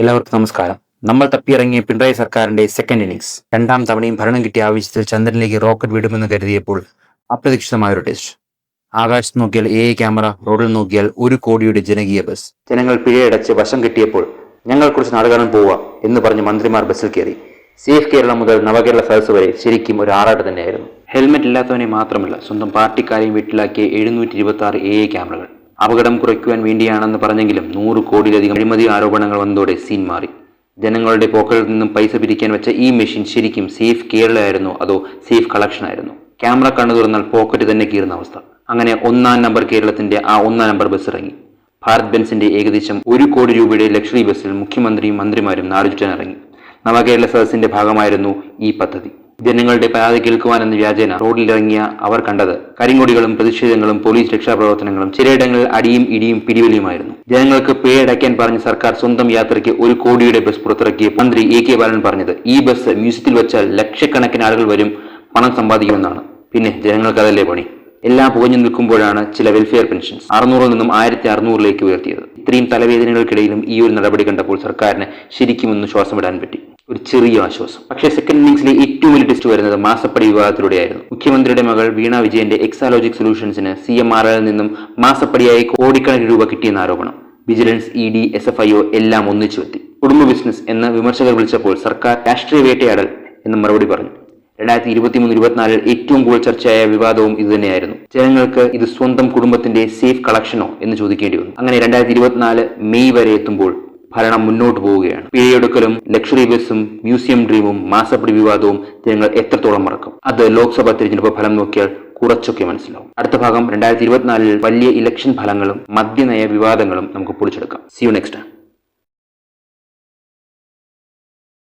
എല്ലാവർക്കും നമസ്കാരം. നമ്മൾ തപ്പിയിറങ്ങിയ പിണറായി സർക്കാരിന്റെ സെക്കൻഡ് ഇന്നിംഗ്സ്. രണ്ടാം തവണയും ഭരണം കിട്ടിയ ആവശ്യത്തിൽ ചന്ദ്രനിലേക്ക് റോക്കറ്റ് വിടുമെന്ന് കരുതിയപ്പോൾ അപ്രതീക്ഷിതമായ ഒരു ടെസ്റ്റ്. ആകാശത്ത് നോക്കിയാൽ AI ക്യാമറ, റോഡിൽ നോക്കിയാൽ 1 കോടിയുടെ ജനകീയ ബസ്. ജനങ്ങൾ പിഴയടച്ച് വശം കിട്ടിയപ്പോൾ ഞങ്ങൾ കുറച്ച് നാട് കാണാൻ പോവുക എന്ന് പറഞ്ഞ് മന്ത്രിമാർ ബസ്സിൽ കയറി. സേഫ് കേരളം മുതൽ നവകേരള സദസ് വരെ ശരിക്കും ഒരു ആറാട്ട് തന്നെയായിരുന്നു. ഹെൽമെറ്റ് ഇല്ലാത്തവനെ മാത്രമല്ല, സ്വന്തം പാർട്ടിക്കാരെയും വീട്ടിലാക്കിയ 726 AI ക്യാമറകൾ. അപകടം കുറയ്ക്കുവാൻ വേണ്ടിയാണെന്ന് പറഞ്ഞെങ്കിലും 100 കോടിയിലധികം അഴിമതി ആരോപണങ്ങൾ വന്നതോടെ സീൻ മാറി. ജനങ്ങളുടെ പോക്കറ്റിൽ നിന്നും പൈസ പിരിക്കാൻ വെച്ച ഈ മെഷീൻ ശരിക്കും സേഫ് കേരള ആയിരുന്നോ അതോ സേഫ് കളക്ഷൻ ആയിരുന്നോ? ക്യാമറ കണ്ണു തുറന്നാൽ പോക്കറ്റ് തന്നെ കീറുന്ന അവസ്ഥ. അങ്ങനെ 1-ാം നമ്പർ കേരളത്തിന്റെ ആ 1-ാം നമ്പർ ബസ് ഇറങ്ങി. ഭാരത് ബെൻസിന്റെ ഏകദേശം 1 കോടി രൂപയുടെ ലക്ഷറി ബസ്സിൽ മുഖ്യമന്ത്രിയും മന്ത്രിമാരും നാട് ചുറ്റാൻ ഇറങ്ങി. നവകേരള സദസ്സിന്റെ ഭാഗമായിരുന്നു ഈ പദ്ധതി. ജനങ്ങളുടെ പരാതി കേൾക്കുവാനെന്ന വ്യാജേന റോഡിലിറങ്ങിയ അവർ കണ്ടത് കരിങ്കൊടികളും പ്രതിഷേധങ്ങളും പോലീസ് രക്ഷാപ്രവർത്തനങ്ങളും ചിലയിടങ്ങളിൽ അടിയും ഇടിയും പിടിവലിയുമായിരുന്നു. ജനങ്ങൾക്ക് പേയടയ്ക്കാൻ പറഞ്ഞ സർക്കാർ സ്വന്തം യാത്രയ്ക്ക് 1 കോടിയുടെ ബസ് പുറത്തിറക്കിയ മന്ത്രി AK ബാലൻ പറഞ്ഞത് ഈ ബസ് മ്യൂസിയത്തിൽ വെച്ചാൽ ലക്ഷക്കണക്കിന് ആളുകൾ വരും, പണം സമ്പാദിക്കുമെന്നാണ്. പിന്നെ ജനങ്ങൾക്ക് അതല്ലേ പണി? എല്ലാം പുകഞ്ഞു നിൽക്കുമ്പോഴാണ് ചില വെൽഫെയർ പെൻഷൻസ് 600-ൽ നിന്നും 1600-ലേക്ക് ഉയർത്തിയത്. ഇത്രയും തലവേദനകൾക്കിടയിലും ഈ ഒരു നടപടി കണ്ടപ്പോൾ സർക്കാരിന് ശരിക്കും ഒന്ന് ശ്വാസം വിടാൻ പറ്റി. ഒരു ചെറിയ ആശ്വാസം. പക്ഷേ സെക്കൻഡ് ഇന്നിംഗ്സിലെ ഏറ്റവും വലിയ ടെസ്റ്റ് വരുന്നത് മാസപ്പടി വിവാദത്തിലൂടെയായിരുന്നു. മുഖ്യമന്ത്രിയുടെ മകൾ വീണ വിജയന്റെ എക്സാലോജിക് സൊല്യൂഷൻസിന് CMRL നിന്നും മാസപ്പടിയായി കോടിക്കണക്കിന് രൂപ കിട്ടിയെന്ന ആരോപണം. വിജിലൻസ്, ED, SFIO എല്ലാം ഒന്നിച്ചുവെത്തി. കുടുംബ ബിസിനസ് എന്ന് വിമർശകർ വിളിച്ചപ്പോൾ സർക്കാർ രാഷ്ട്രീയ വേട്ടയാടൽ എന്ന് മറുപടി പറഞ്ഞു. 2023-24 ഏറ്റവും കൂടുതൽ ചർച്ചയായ വിവാദവും ഇതുതന്നെയായിരുന്നു. ജനങ്ങൾക്ക് ഇത് സ്വന്തം കുടുംബത്തിന്റെ സേഫ് കളക്ഷനോ എന്ന് ചോദിക്കേണ്ടി വന്നു. അങ്ങനെ 2024 മെയ് വരെ എത്തുമ്പോൾ ഭരണം മുന്നോട്ട് പോവുകയാണ്. പിഴയൊടുക്കലും ലക്ഷറി ബസും മ്യൂസിയം ഡ്രീമും മാസപ്പടി വിവാദവും ജനങ്ങൾ എത്രത്തോളം മറക്കും? അത് ലോക്സഭാ തിരഞ്ഞെടുപ്പ് ഫലം നോക്കിയാൽ കുറച്ചൊക്കെ മനസ്സിലാവും. അടുത്ത ഭാഗം 2024 വലിയ ഇലക്ഷൻ ഫലങ്ങളും മദ്യനയ വിവാദങ്ങളും നമുക്ക് പൊളിച്ചെടുക്കാം. See you next time.